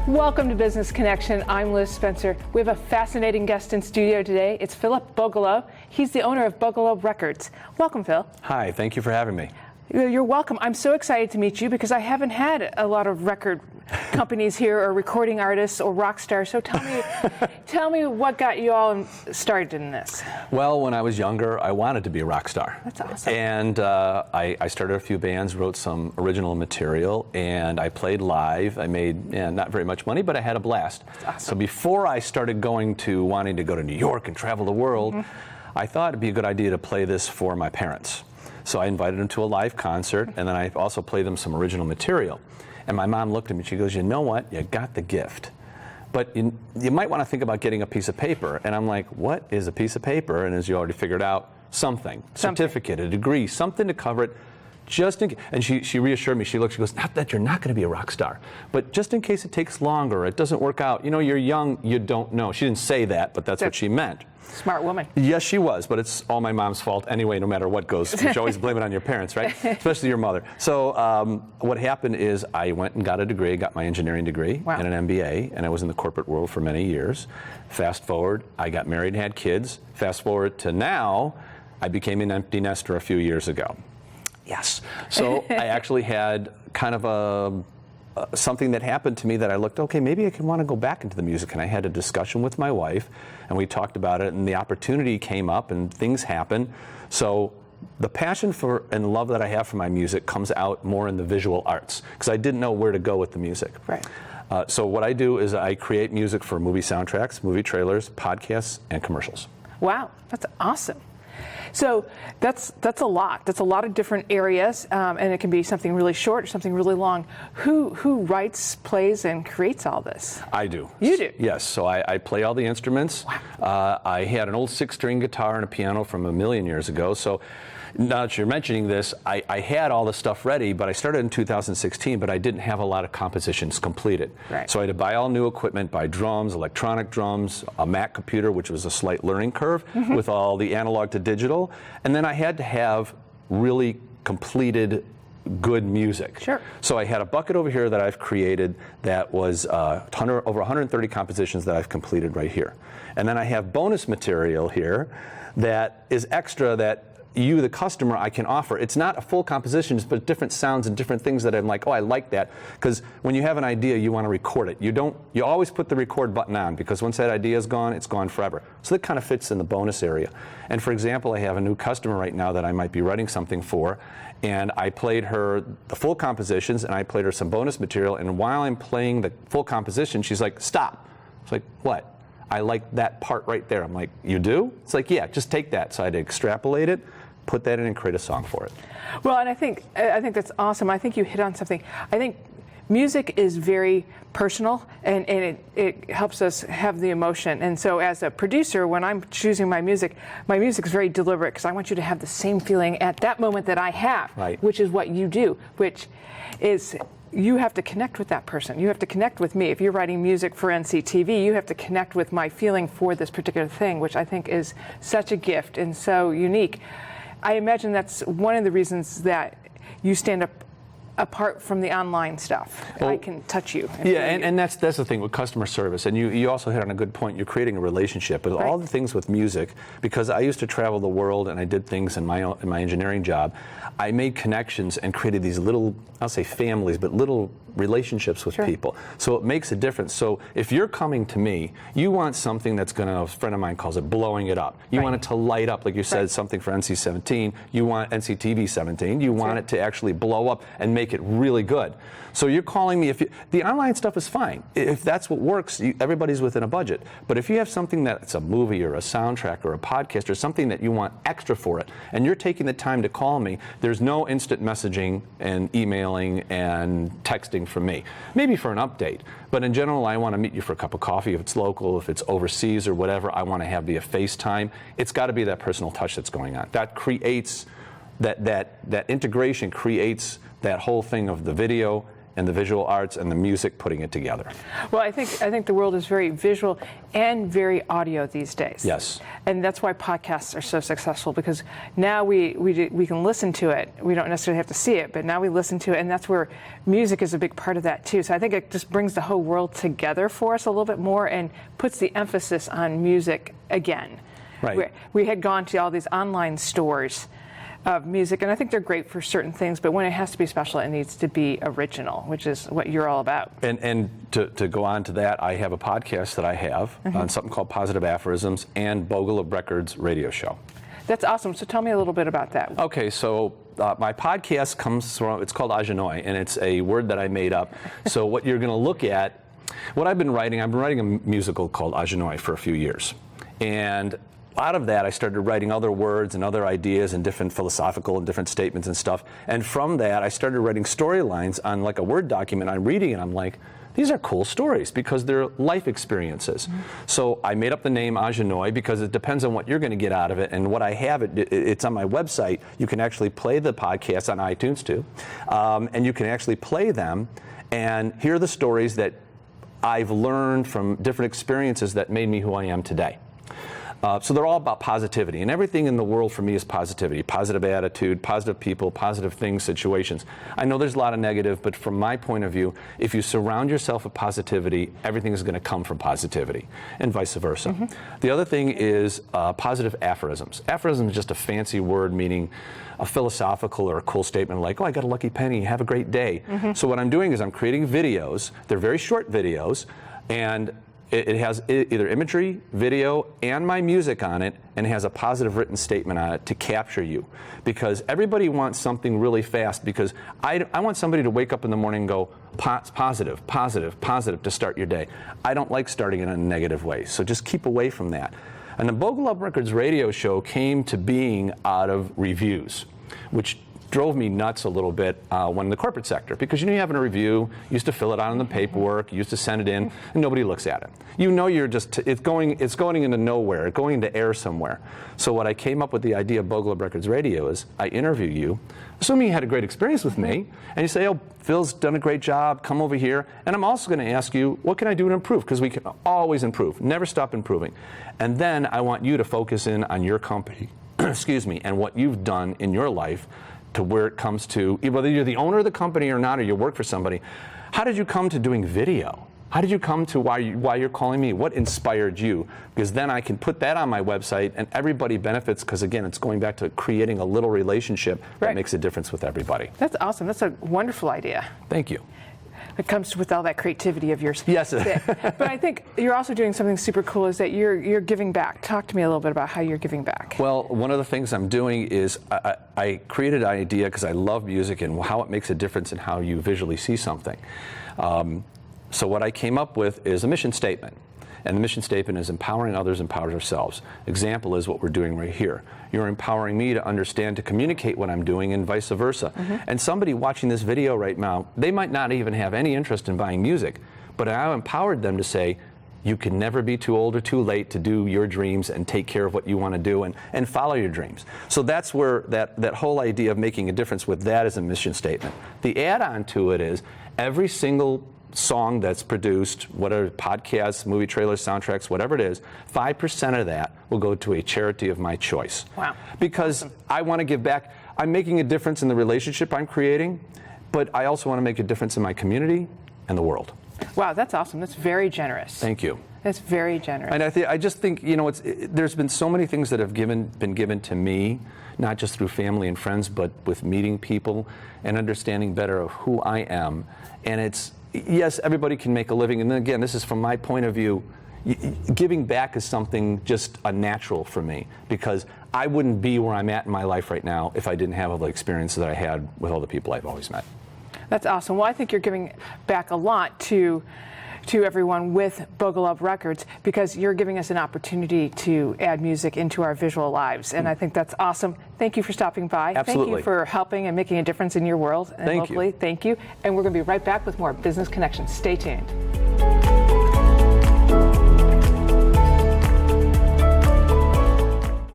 Welcome to Business Connection. I'm Liz Spencer. We have a fascinating guest in studio today. It's Phillip Bogolub. He's the owner of Bogolub Records. Welcome, Phil. Hi, thank you for having me. You're welcome. I'm so excited to meet you because I haven't had a lot of record companies here or recording artists or rock stars. So tell me what got you all started in this. Well, when I was younger, I wanted to be a rock star. That's awesome. And I started a few bands, wrote some original material, and I played live. I made not very much money, but I had a blast. That's awesome. So before I started wanting to go to New York and travel the world, I thought it'd be a good idea to play this for my parents. So I invited them to a live concert, and then I also played them some original material. And my mom looked at me, she goes, you know what, you got the gift. But you might want to think about getting a piece of paper. And I'm like, what is a piece of paper? And as you already figured out, something. Certificate, a degree, something to cover it. Just in case. And she reassured me, she goes, not that you're not going to be a rock star, but just in case it takes longer, it doesn't work out. You know, you're young, you don't know. She didn't say that, but that's what she meant. Smart woman. Yes, she was, but it's all my mom's fault anyway, no matter what goes. You always blame it on your parents, right? Especially your mother. So what happened is I went and got a degree, got my engineering degree and an MBA, and I was in the corporate world for many years. Fast forward, I got married and had kids. Fast forward to now, I became an empty nester a few years ago. Yes. So I actually had kind of something that happened to me that I looked, okay, maybe I can want to go back into the music. And I had a discussion with my wife, and we talked about it, and the opportunity came up, and things happened. So the passion for and love that I have for my music comes out more in the visual arts, because I didn't know where to go with the music. Right. So what I do is I create music for movie soundtracks, movie trailers, podcasts, and commercials. Wow, that's awesome. So that's a lot. That's a lot of different areas, and it can be something really short or something really long. Who writes, plays, and creates all this? I do. You do? Yes. So I play all the instruments. Wow. I had an old 6-string guitar and a piano from a million years ago. So now that you're mentioning this, I had all the stuff ready, but I started in 2016, but I didn't have a lot of compositions completed. Right. So I had to buy all new equipment, buy drums, electronic drums, a Mac computer, which was a slight learning curve with all the analog to digital. And then I had to have really completed good music. Sure. So I had a bucket over here that I've created that was over 130 compositions that I've completed right here. And then I have bonus material here that is extra that you, the customer, I can offer. It's not a full composition, but different sounds and different things that I'm like, oh, I like that. Because when you have an idea, you want to record it. You always put the record button on, because once that idea is gone, it's gone forever. So that kind of fits in the bonus area. And for example, I have a new customer right now that I might be writing something for, and I played her the full compositions, and I played her some bonus material, and while I'm playing the full composition, she's like, stop. It's like, what? I like that part right there. I'm like, you do? It's like, yeah, just take that. So I had to extrapolate it, put that in, and create a song for it. Well, and I think that's awesome. I think you hit on something. I think music is very personal, and it helps us have the emotion. And so as a producer, when I'm choosing my music is very deliberate, because I want you to have the same feeling at that moment that I have, right. Which is what you do, which is you have to connect with that person. You have to connect with me. If you're writing music for NCTV, you have to connect with my feeling for this particular thing, which I think is such a gift and so unique. I imagine that's one of the reasons that you stand up apart from the online stuff. Well, I can touch you. Yeah, and that's the thing with customer service. And you also hit on a good point. You're creating a relationship. But all the things with music, because I used to travel the world and I did things in my engineering job, I made connections and created these little, I'll say families, but little relationships with people. So it makes a difference. So if you're coming to me, you want something that's going to, a friend of mine calls it blowing it up. You want it to light up, like you said, something for NC-17. You want NCTV 17. You want it to actually blow up and make it really good. So you're calling me, the online stuff is fine. If that's what works, everybody's within a budget. But if you have something that's a movie or a soundtrack or a podcast or something that you want extra for it, and you're taking the time to call me, there's no instant messaging and emailing and texting from me. Maybe for an update, but in general, I want to meet you for a cup of coffee. If it's local, if it's overseas or whatever, I want to have the FaceTime. It's got to be that personal touch that's going on. That creates, that integration creates that whole thing of the video and the visual arts and the music putting it together. Well, I think the world is very visual and very audio these days. Yes. And that's why podcasts are so successful, because now we can listen to it. We don't necessarily have to see it, but now we listen to it, and that's where music is a big part of that too. So I think it just brings the whole world together for us a little bit more and puts the emphasis on music again. Right. We had gone to all these online stores of music, and I think they're great for certain things, but when it has to be special, it needs to be original, which is what you're all about. And to go on to that, I have a podcast that I have on something called Positive Aphorisms and Bogolub Records radio show. That's awesome. So tell me a little bit about that. Okay, so my podcast comes from, it's called Agenoi, and it's a word that I made up. So what you're going to look at, what I've been writing a musical called Agenoi for a few years. And out of that, I started writing other words and other ideas and different philosophical and different statements and stuff. And from that, I started writing storylines on like a Word document. I'm reading and I'm like, these are cool stories because they're life experiences. So I made up the name Agenoi because it depends on what you're going to get out of it. And what I have, it's on my website. You can actually play the podcast on iTunes too. And you can actually play them and hear the stories that I've learned from different experiences that made me who I am today. So they're all about positivity, and everything in the world for me is positivity, positive attitude, positive people, positive things, situations. I know there's a lot of negative, but from my point of view, if you surround yourself with positivity, everything is going to come from positivity, and vice versa. The other thing is positive aphorisms. Aphorism is just a fancy word meaning a philosophical or a cool statement like, oh, I got a lucky penny, have a great day. So what I'm doing is I'm creating videos. They're very short videos, and it has either imagery, video, and my music on it, and it has a positive written statement on it to capture you. Because everybody wants something really fast, because I want somebody to wake up in the morning and go, positive, positive, positive to start your day. I don't like starting in a negative way, so just keep away from that. And the Bogolub Records radio show came to being out of reviews, which drove me nuts a little bit when in the corporate sector, because you have a review, you used to fill it out in the paperwork, you used to send it in, and nobody looks at it. You know you're just, it's going into nowhere, it's going into air somewhere. So what I came up with the idea of Bogolub Records Radio is I interview you, assuming you had a great experience with me, and you say, oh, Phil's done a great job, come over here, and I'm also going to ask you, what can I do to improve? Because we can always improve, never stop improving. And then I want you to focus in on your company, excuse me, and what you've done in your life to where it comes to, whether you're the owner of the company or not, or you work for somebody. How did you come to doing video? How did you come to why you're calling me? What inspired you? Because then I can put that on my website and everybody benefits, because again, it's going back to creating a little relationship that makes a difference with everybody. That's awesome. That's a wonderful idea. Thank you. It comes with all that creativity of yours. Yes. But I think you're also doing something super cool, is that you're giving back. Talk to me a little bit about how you're giving back. Well, one of the things I'm doing is I created an idea because I love music and how it makes a difference in how you visually see something. So what I came up with is a mission statement. And the mission statement is empowering others, empowers ourselves. Example is what we're doing right here. You're empowering me to understand, to communicate what I'm doing, and vice versa. And somebody watching this video right now, they might not even have any interest in buying music, but I empowered them to say, you can never be too old or too late to do your dreams and take care of what you want to do and follow your dreams. So that's where that whole idea of making a difference with that is a mission statement. The add-on to it is every single song that's produced, whatever, podcasts, movie trailers, soundtracks, whatever it is, 5% of that will go to a charity of my choice. Wow. Because I want to give back. I'm making a difference in the relationship I'm creating, but I also want to make a difference in my community and the world. Wow, that's awesome. That's very generous. Thank you. That's very generous. And I just think, there's been so many things that have been given to me, not just through family and friends, but with meeting people and understanding better of who I am. And it's, yes, everybody can make a living. And then again, this is from my point of view, giving back is something just a natural for me, because I wouldn't be where I'm at in my life right now if I didn't have all the experiences that I had with all the people I've always met. That's awesome. Well, I think you're giving back a lot to everyone with Bogolub Records, because you're giving us an opportunity to add music into our visual lives. And I think that's awesome. Thank you for stopping by. Absolutely. Thank you for helping and making a difference in your world and locally. Thank you. And we're going to be right back with more Business Connections. Stay tuned.